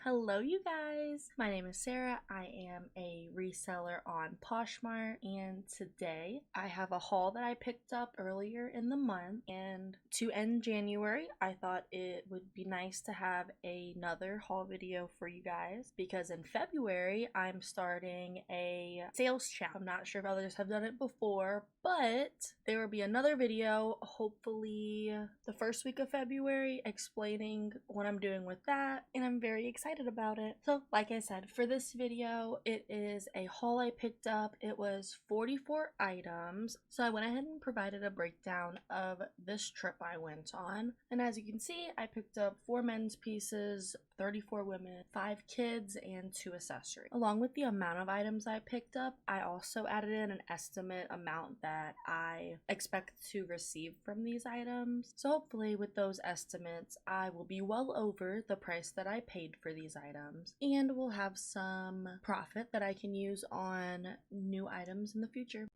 Hello you guys, my name is Sarah. I am a reseller on Poshmark, and today I have a haul that I picked up earlier in the month, and to end January I thought it would be nice to have another haul video for you guys because in February I'm starting a sales challenge. I'm not sure if others have done it before, but there will be another video hopefully the first week of February explaining what I'm doing with that, and I'm very excited about it. So like I said, for this video it is a haul I picked up. It was 44 items, so I went ahead and provided a breakdown of this trip I went on, and as you can see I picked up 4 men's pieces, 34 women, 5 kids, and 2 accessories. Along with the amount of items I picked up, I also added in an estimate amount that I expect to receive from these items. So hopefully with those estimates I will be well over the price that I paid for these items, and will have some profit that I can use on new items in the future.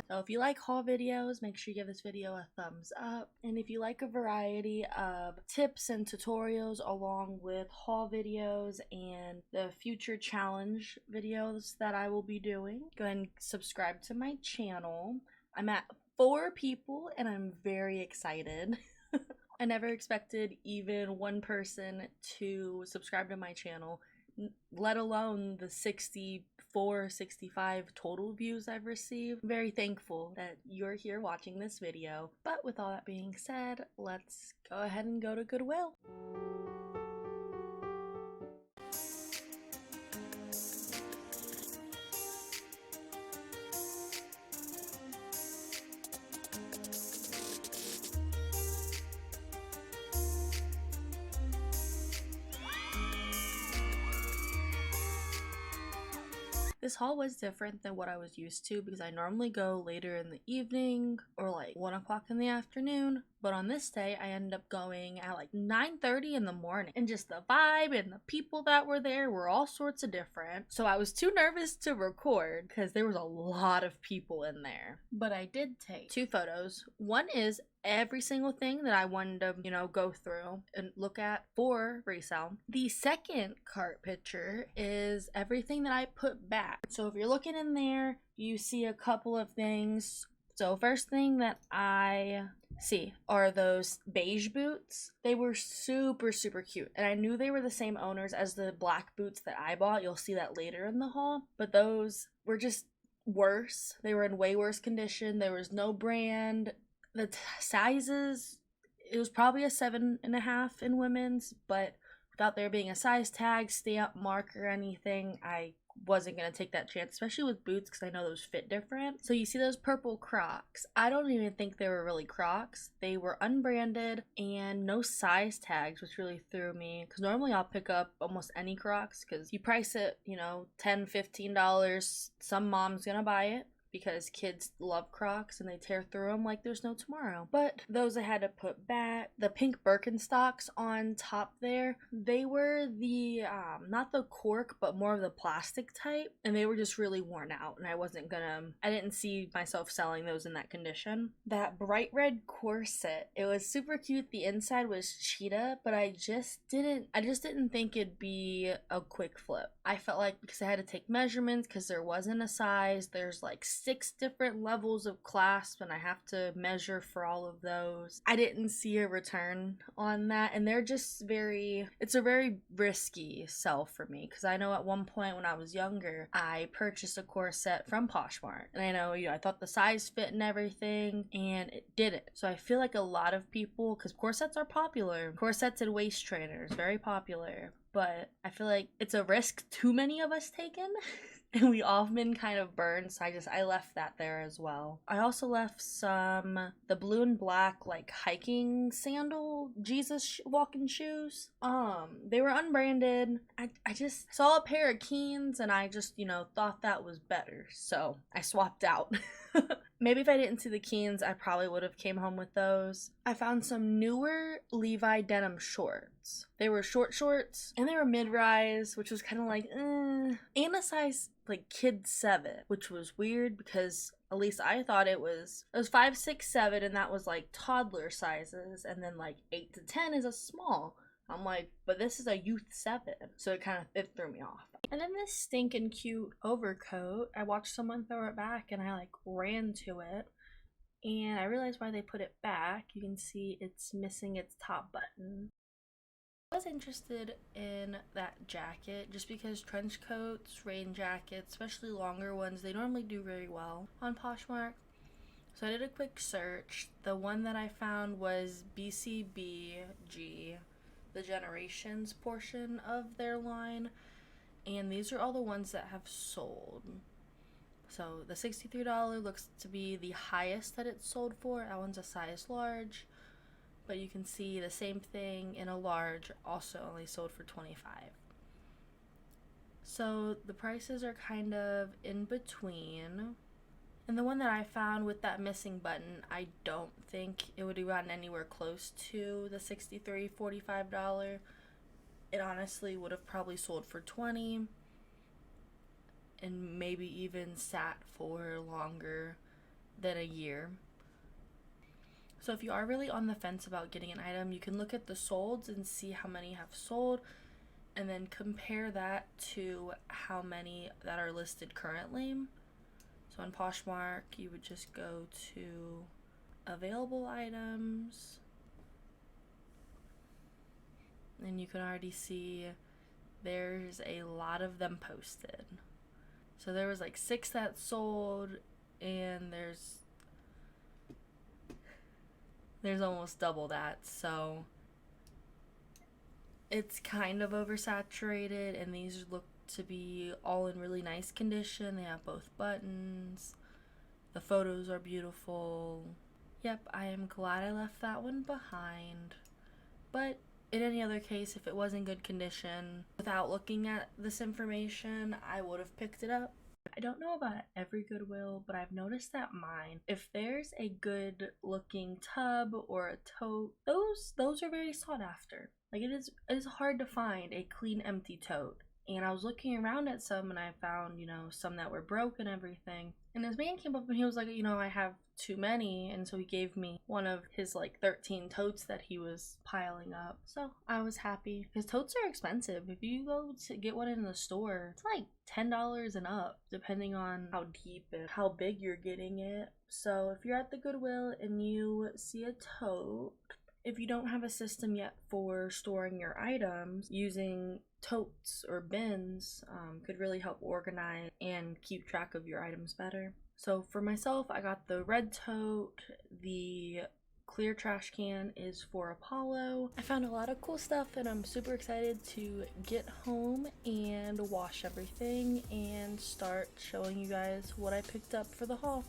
So if you like haul videos, make sure you give this video a thumbs up. And if you like a variety of tips and tutorials along with haul videos and the future challenge videos that I will be doing, go ahead and subscribe to my channel. I'm at 4 people and I'm very excited. I never expected even one person to subscribe to my channel, let alone the 64, 65 total views I've received. I'm very thankful that you're here watching this video. But with all that being said, let's go ahead and go to Goodwill. This haul was different than what I was used to because I normally go later in the evening or like 1 o'clock in the afternoon, but on this day I ended up going at like 9:30 in the morning, and just the vibe and the people that were there were all sorts of different. So I was too nervous to record because there was a lot of people in there, but I did take 2 photos. One is every single thing that I wanted to, go through and look at for resale. The second cart picture is everything that I put back. So if you're looking in there, you see a couple of things. So first thing that I see are those beige boots. They were super cute, and I knew they were the same owners as the black boots that I bought. You'll see that later in the haul, but those were just worse. They were in way worse condition. There was no brand. The sizes, it was probably a 7.5 in women's, but without there being a size tag, stamp, mark, or anything, I wasn't going to take that chance, especially with boots because I know those fit different. So you see those purple Crocs. I don't even think they were really Crocs. They were unbranded and no size tags, which really threw me because normally I'll pick up almost any Crocs because you price it, $10, $15. Some mom's going to buy it because kids love Crocs and they tear through them like there's no tomorrow. But those I had to put back. The pink Birkenstocks on top there, they were the, not the cork, but more of the plastic type, and they were just really worn out, and I didn't see myself selling those in that condition. That bright red corset, it was super cute. The inside was cheetah, but I just didn't think it'd be a quick flip. I felt like because I had to take measurements because there wasn't a size, there's like 6 different levels of clasp and I have to measure for all of those. I didn't see a return on that, and they're just it's a very risky sell for me because I know at one point when I was younger I purchased a corset from Poshmark, and I know I thought the size fit and everything, and it didn't. So I feel like a lot of people, because corsets are popular, corsets and waist trainers, very popular, but I feel like it's a risk too many of us taken and we all been kind of burned, so I left that there as well. I also left the blue and black like hiking sandal Jesus walking shoes. They were unbranded. I just saw a pair of Keens and I just thought that was better, so I swapped out. Maybe if I didn't see the Keens, I probably would have came home with those. I found some newer Levi denim shorts. They were short shorts, and they were mid-rise, which was kind of like, and a size, like, kid 7, which was weird because At least I thought it was 5, 6, 7, and that was like toddler sizes, and then like 8 to 10 is a small. I'm like, but this is a youth 7, so it threw me off. And then this stinking cute overcoat, I watched someone throw it back, and I like ran to it, and I realized why they put it back. You can see it's missing its top button. I was interested in that jacket just because trench coats, rain jackets, especially longer ones, they normally do very well on Poshmark. So I did a quick search. The one that I found was BCBG, the Generations portion of their line, and these are all the ones that have sold. So the $63 looks to be the highest that it's sold for. That one's a size large. But you can see the same thing in a large, also only sold for $25. So the prices are kind of in between. And the one that I found with that missing button, I don't think it would have gotten anywhere close to the $63, $45. It honestly would have probably sold for $20 and maybe even sat for longer than a year. So if you are really on the fence about getting an item, you can look at the solds and see how many have sold, and then compare that to how many that are listed currently. So on Poshmark, you would just go to available items, and you can already see there's a lot of them posted. So there was like 6 that sold, and there's almost double that, so it's kind of oversaturated, and these look to be all in really nice condition. They have both buttons. The photos are beautiful. Yep, I am glad I left that one behind. But in any other case, if it was in good condition, without looking at this information, I would have picked it up. I don't know about every Goodwill, but I've noticed that mine, if there's a good looking tub or a tote, those are very sought after. Like, it is hard to find a clean empty tote. And I was looking around at some, and I found, some that were broke and everything. And this man came up and he was like, I have too many. And so he gave me one of his like 13 totes that he was piling up. So I was happy, because totes are expensive. If you go to get one in the store, it's like $10 and up, depending on how deep and how big you're getting it. So if you're at the Goodwill and you see a tote, if you don't have a system yet for storing your items, using totes or bins could really help organize and keep track of your items better. So for myself, I got the red tote. The clear trash can is for Apollo. I found a lot of cool stuff, and I'm super excited to get home and wash everything and start showing you guys what I picked up for the haul.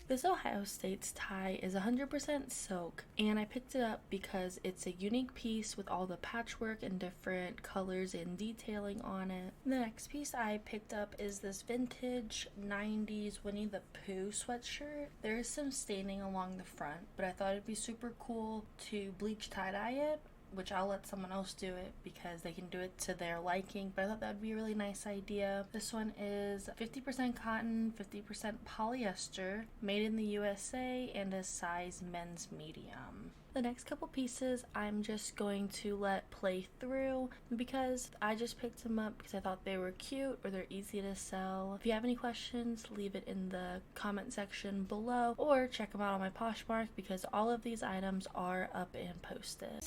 This Ohio State's tie is 100% silk, and I picked it up because it's a unique piece with all the patchwork and different colors and detailing on it. The next piece I picked up is this vintage 90s Winnie the Pooh sweatshirt. There is some staining along the front, but I thought it'd be super cool to bleach tie-dye it, which I'll let someone else do it because they can do it to their liking, but I thought that would be a really nice idea. This one is 50% cotton, 50% polyester, made in the USA, and a size men's medium. The next couple pieces I'm just going to let play through because I just picked them up because I thought they were cute or they're easy to sell. If you have any questions, leave it in the comment section below, or check them out on my Poshmark because all of these items are up and posted.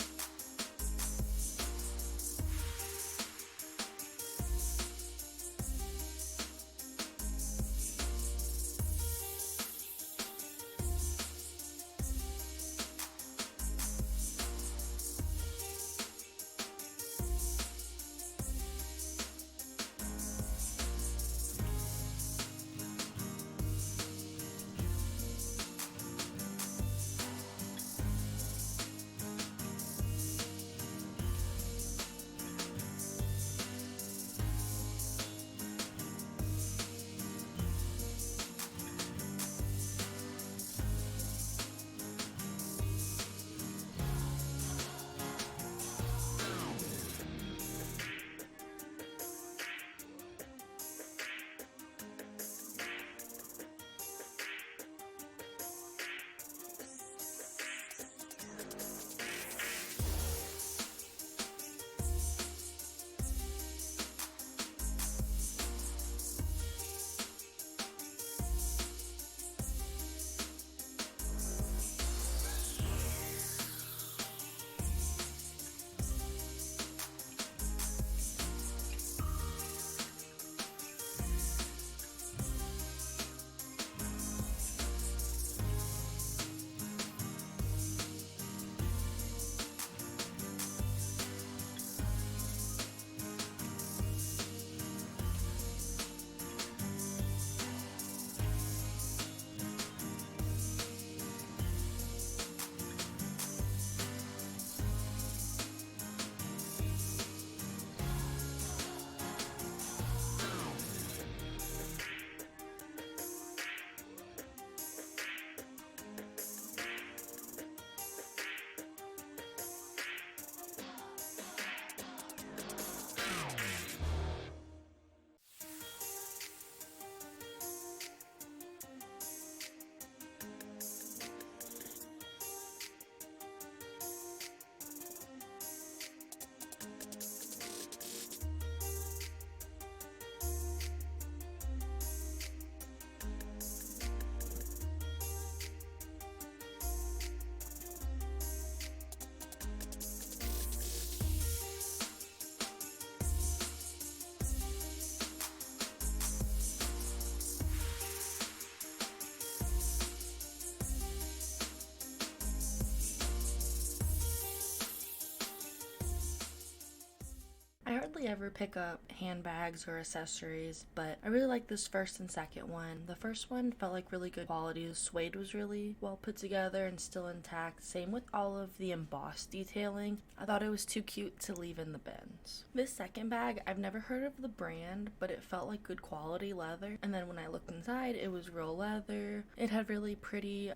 hardly ever pick up handbags or accessories, but I really like this first and second one. The first one felt like really good quality. The suede was really well put together and still intact. Same with all of the embossed detailing. I thought it was too cute to leave in the bins. This second bag, I've never heard of the brand, but it felt like good quality leather. And then when I looked inside, it was real leather. It had really pretty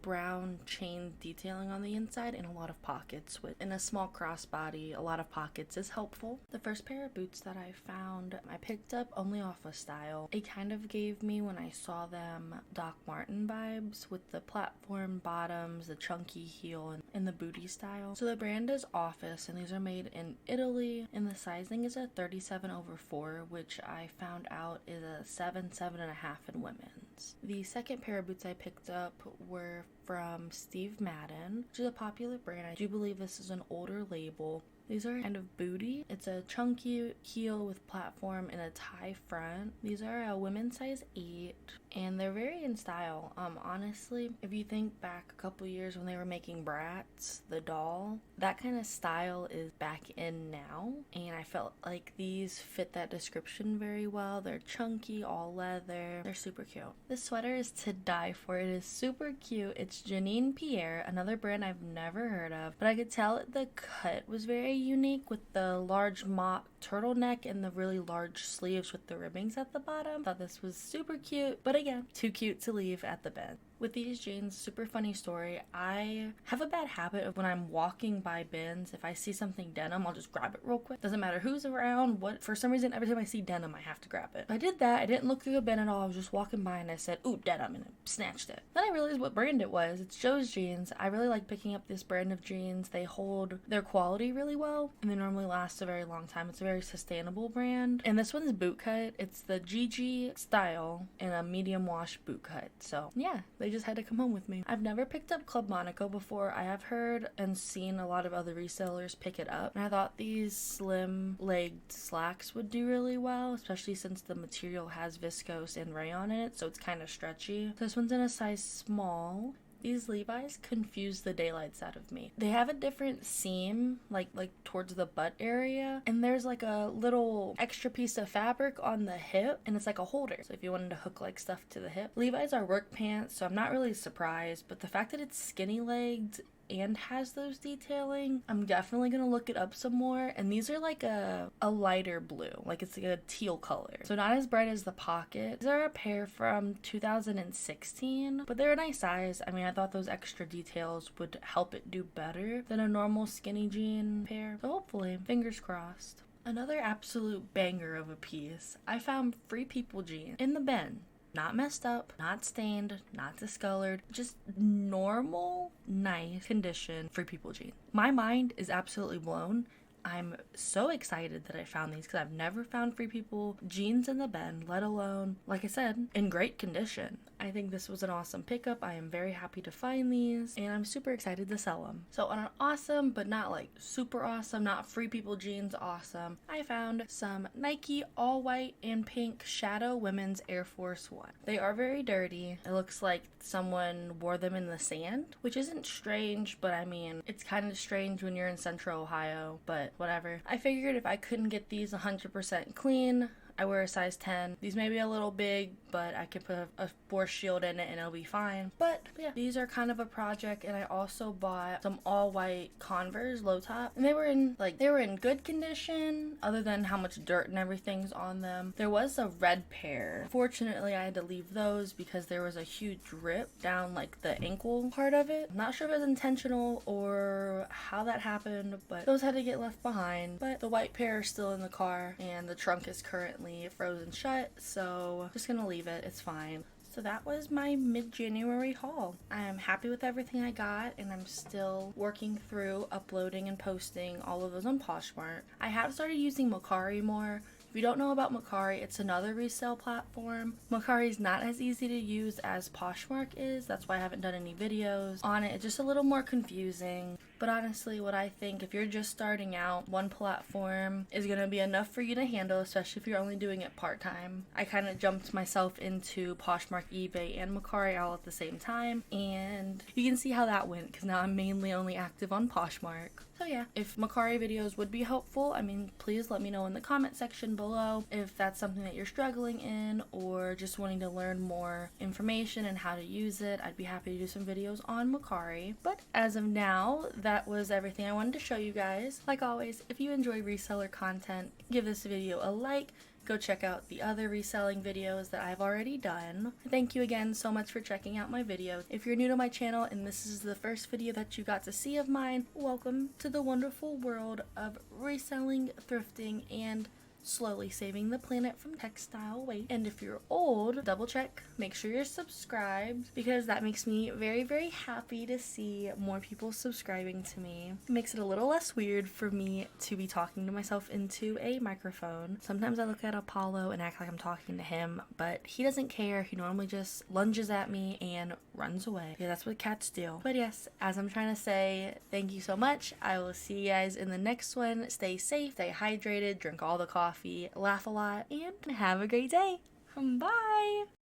brown chain detailing on the inside and a lot of pockets. In a small crossbody, a lot of pockets is helpful. The first pair of boots that I found, I picked up only off of style. It kind of gave me, when I saw them, Doc Marten vibes with the platform bottoms, the chunky heel, and the booty style. So the brand is Office, and these are made in Italy, and the sizing is a 37/4, which I found out is a 7.5 in women's. The second pair of boots I picked up were from Steve Madden, which is a popular brand. I do believe this is an older label. These are kind of booty. It's a chunky heel with platform and a tie front. These are a women's size 8, and they're very in style. Honestly, if you think back a couple years when they were making Bratz, the doll, that kind of style is back in now, and I felt like these fit that description very well. They're chunky, all leather. They're super cute. This sweater is to die for. It is super cute. It's Janine Pierre, another brand I've never heard of, but I could tell the cut was very unique with the large mock turtleneck and the really large sleeves with the ribbings at the bottom. Thought this was super cute, but again, too cute to leave at the bin. With these jeans, super funny story, I have a bad habit of when I'm walking by bins, if I see something denim, I'll just grab it real quick. Doesn't matter who's around, what. For some reason, every time I see denim, I have to grab it. I did that. I didn't look through the bin at all. I was just walking by and I said, ooh, denim, and I snatched it. Then I realized what brand it was. It's Joe's Jeans. I really like picking up this brand of jeans. They hold their quality really well, and they normally last a very long time. It's a very sustainable brand. And this one's boot cut. It's the GG style in a medium wash boot cut. So yeah, they just had to come home with me. I've never picked up Club Monaco before. I have heard and seen a lot of other resellers pick it up, and I thought these slim legged slacks would do really well, especially since the material has viscose and rayon in it, so it's kind of stretchy. This one's in a size small. These Levi's confuse the daylights out of me. They have a different seam, like towards the butt area, and there's like a little extra piece of fabric on the hip, and it's like a holder. So if you wanted to hook like stuff to the hip. Levi's are work pants, so I'm not really surprised, but the fact that it's skinny legged and has those detailing, I'm definitely gonna look it up some more. And these are like a lighter blue, like it's like a teal color, so not as bright as the pocket. These are a pair from 2016, but they're a nice size. I mean, I thought those extra details would help it do better than a normal skinny jean pair, so hopefully, fingers crossed. Another absolute banger of a piece, I found Free People jeans in the bin. Not messed up, not stained, not discolored, just normal, nice condition Free People jeans. My mind is absolutely blown. I'm so excited that I found these because I've never found Free People jeans in the bin, let alone, like I said, in great condition. I think this was an awesome pickup. I am very happy to find these, and I'm super excited to sell them. So on an awesome, but not like super awesome, not Free People jeans awesome, I found some Nike all white and pink Shadow Women's Air Force One. They are very dirty. It looks like someone wore them in the sand, which isn't strange, but I mean, it's kind of strange when you're in Central Ohio, but whatever. I figured if I couldn't get these 100% clean, I wear a size 10. These may be a little big, but I can put a force shield in it and it'll be fine. But yeah, these are kind of a project. And I also bought some all white Converse low top, and they were in good condition other than how much dirt and everything's on them. There was a red pair. Fortunately, I had to leave those because there was a huge rip down like the ankle part of it. I'm not sure if it was intentional or how that happened, but those had to get left behind. But the white pair are still in the car, and the trunk is currently frozen shut, so just gonna leave it. It's fine. So that was my mid-January haul. I am happy with everything I got, and I'm still working through uploading and posting all of those on Poshmark. I have started using Mercari more. If you don't know about Mercari, it's another resale platform. Mercari is not as easy to use as Poshmark is. That's why I haven't done any videos on it. It's just a little more confusing. But honestly, what I think, if you're just starting out, one platform is going to be enough for you to handle, especially if you're only doing it part-time. I kind of jumped myself into Poshmark, eBay, and Mercari all at the same time, and you can see how that went because now I'm mainly only active on Poshmark. So yeah, if Mercari videos would be helpful, I mean, please let me know in the comment section below if that's something that you're struggling in or just wanting to learn more information and how to use it. I'd be happy to do some videos on Mercari. But as of now, that was everything I wanted to show you guys. Like always, if you enjoy reseller content, give this video a like. Go check out the other reselling videos that I've already done. Thank you again so much for checking out my videos. If you're new to my channel and this is the first video that you got to see of mine, welcome to the wonderful world of reselling, thrifting, and slowly saving the planet from textile waste. And if you're old, double check, make sure you're subscribed, because that makes me very, very happy to see more people subscribing to me. It makes it a little less weird for me to be talking to myself into a microphone. Sometimes I look at Apollo and act like I'm talking to him, but he doesn't care. He normally just lunges at me and runs away. Yeah, that's what cats do. But yes, as I'm trying to say, thank you so much. I will see you guys in the next one. Stay safe, stay hydrated, drink all the coffee, laugh a lot, and have a great day. Bye!